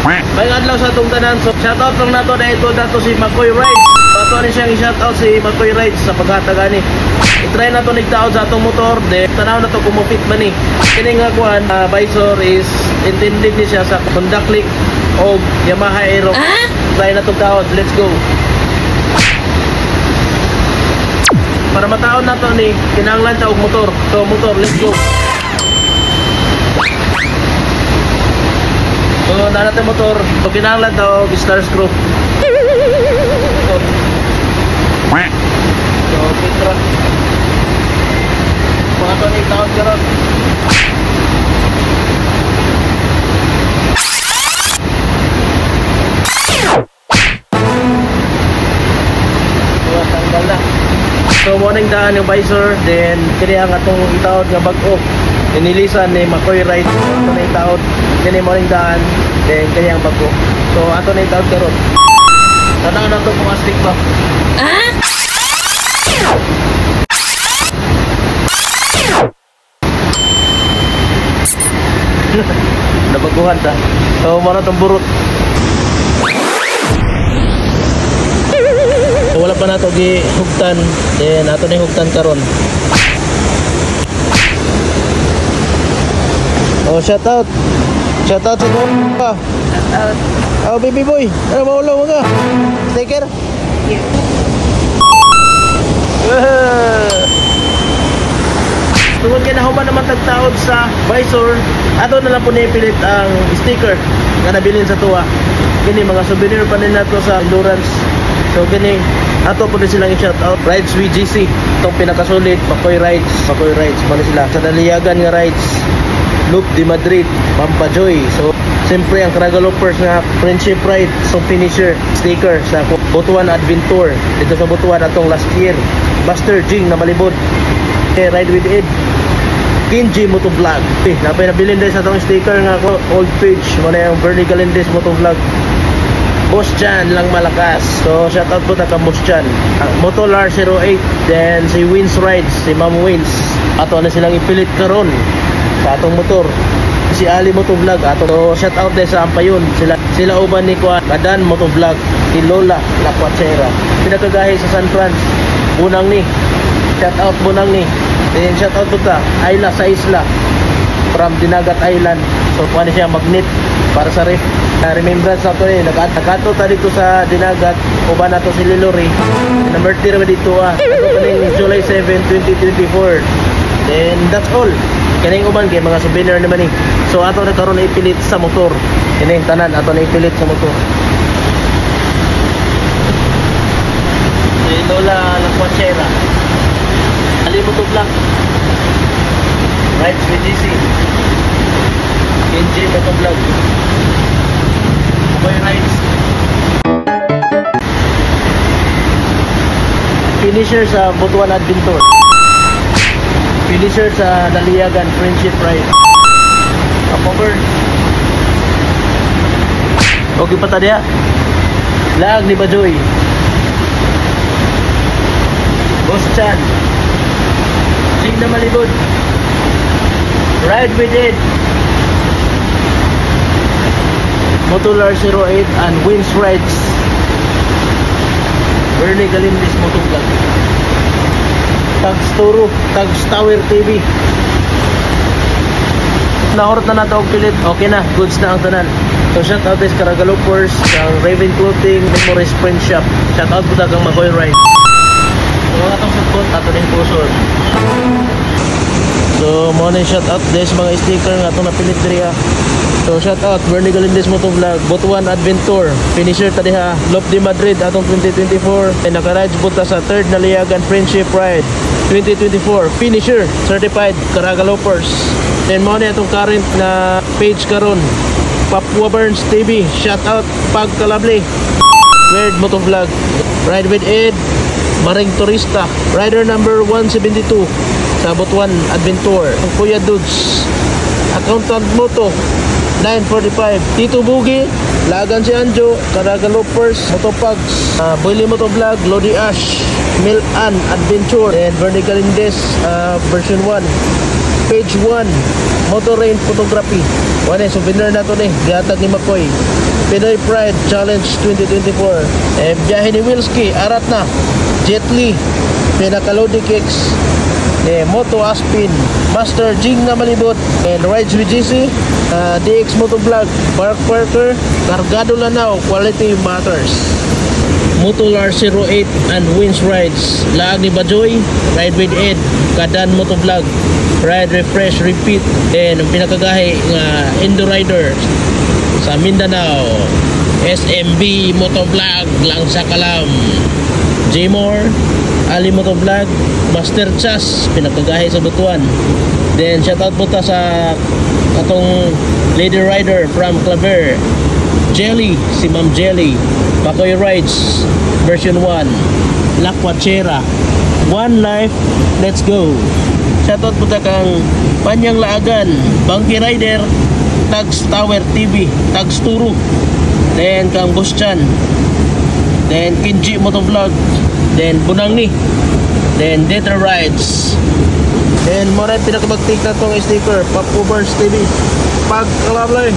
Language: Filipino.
May adlaw sa itong tanan. So shoutout lang nato na ito dato si Makoy Rides. Pato ni siyang i-shoutout si Makoy Rides sa paghatagani. I-try na to nigtaod sa atong motor. De tanaw na to kumupit man ni. Kini nga kuan visor is intended ni siya sa Honda Click o Yamaha Aero. Try na to taod. Let's go. Para mataon na to ni kinahanglan ta og motor. So motor, let's go. So na natin motor. So kinahanglan ta og star screw. So pitra. Mga to ni taon karon. So morning daan yung visor, then kini ang atong itaod nga bag-o. Inilisan ni Makoy Rides ato na itaod. Kini morning daan, then kini ang bag-o. So ato na itaod karon. Tanaw na to mga stick ba? Nabaguhan ta. So mo na tong burot. So, wala pa nato gihugtan, then ato na hugtan karon. Oh, shout out sa ka. Shoutout. Oh, baby boy, ano maulaw mo ka? Sticker? Yeah. Tungod kay nahuman naman tagtaod sa visor, ato na lang po nipilit ang sticker nga nabilin sa tuwa. Kini mga souvenir pa nila to sa endurance. So kini ato po din silang i-shout out. Rides VGC, itong pinakasulit, Makoy Rides mo sila. Sa Daliagan nga rides, Loop de Madrid, Pampajoy. So siyempre ang Caragalopers nga Friendship Ride, so finisher sticker sa Butuan Adventure dito sa Butuan atong last year. Buster Jing na Malibod, Ride with Ed, Kinji Motovlog. Napay nabilin din sa itong sticker nga old page mo na yung Bernie Galindez Motovlog. Boss Chan lang malakas. So shout out po ta ka Boss Chan. Motolar 08, then si Wins Rides, si Ma'am Wins. Ato na silang ipilit karon sa atong motor. Si Ali Motovlog ato. So shout out din sa Ampayon. Sila uban ni Kuan Kadan Motovlog, si Lola La Cuachera. Pinakagahi sa San Fran. Bunang ni. Shout out bunang ni. Then shout out po ta Ayla sa Isla from Dinagat Island. So kuan siya magnet para sa ref. Remembrance na to nakato ta dito sa Dinagat, uban na to si Lilori. Number 3 dito Ito pa ning July 7, 2024. Then that's all. Kining uban kay mga souvenir naman ni. So ato na karon ipilit sa motor. Kining tanan ato na ipilit sa motor. Si Lola Lacuachera. Ali Motovlog. Rides VGC. Kenji Motovlog. Makoy Rides. Finisher sa Butuan Adventure. Finisher sa Daliagan Friendship Ride. Apover. Okay pa tadiya. Lag ni Bajoy. Boss Chan. Sing na Malibod. Ride with Ed. Motolar 08 and Wins Rides. Bernie Galindez Motovlog. Tags Toro, Tags Tower TV. Nahorot na nato og pilit. Okay na, goods na ang tanan. So shout out sa Caragalopers, ang Raven Clothing, Memories Print Shop. Shout out po kang Makoy Rides. So mga itong support, ato din pusod. So mo na shout out des mga sticker nga itong napilit diriya. So shout out Bernie Galindez Motovlog, Butuan Adventure, finisher ta diha, Loop de Madrid atong 2024, and naka-rides punta sa 3rd Daliagan Friendship Ride 2024, finisher certified Caragalopers. Then mo na itong current na page karon, Papua Burns TV, shout out Pag Kalabli, Weird Motovlog, Ride with Ed, Maring Turista, rider number 172 sa Butuan Adventure, Kuya Dudes, Accountant Moto 945, Tito Bugi, Lagan si Anjo, Caragalopers, Motopags, Boily Motovlog, Lodi Ash, Milan Adventure, and Bernie Galindez version 1, Page 1, Motor Rain Photography. Wala, souvenir na to ni. Gihatag ni Makoy. Pinoy Pride Challenge 2024. Biyahe ni Wilski, arat na. Jet Li, Pinakalodi Kicks. Moto Aspin, Master Jing na malibot, and Rides with GC, DX Motovlog, Park Parker, Cargado Lanao, Quality Matters. Motolar 08 and Wins Rides, Laag ni Bajoy, Ride with Ed, Kadan Motovlog, Ride Refresh Repeat, and pinakagahi nga Indo Rider sa Mindanao, SMB Motovlog lang sa Kalam, Jmore, Ali Motovlog, Master Chas, pinagkagahe sa Butuan. Then shoutout po ta sa atong Lady Rider from Claver, Jelly, si Ma'am Jelly, Makoy Rides version 1, La Quachera, One Life, Let's Go. Shoutout po ta kang Panyang Laagan, Bangki Rider, Tags Tower TV, Tags Turo. Then kang Boss Chan, then Kinji Motovlog, then Bunangni, then Data Rides, then mo rin pinakabagtik na tong sticker, Pop Overs TV, pagkalablay.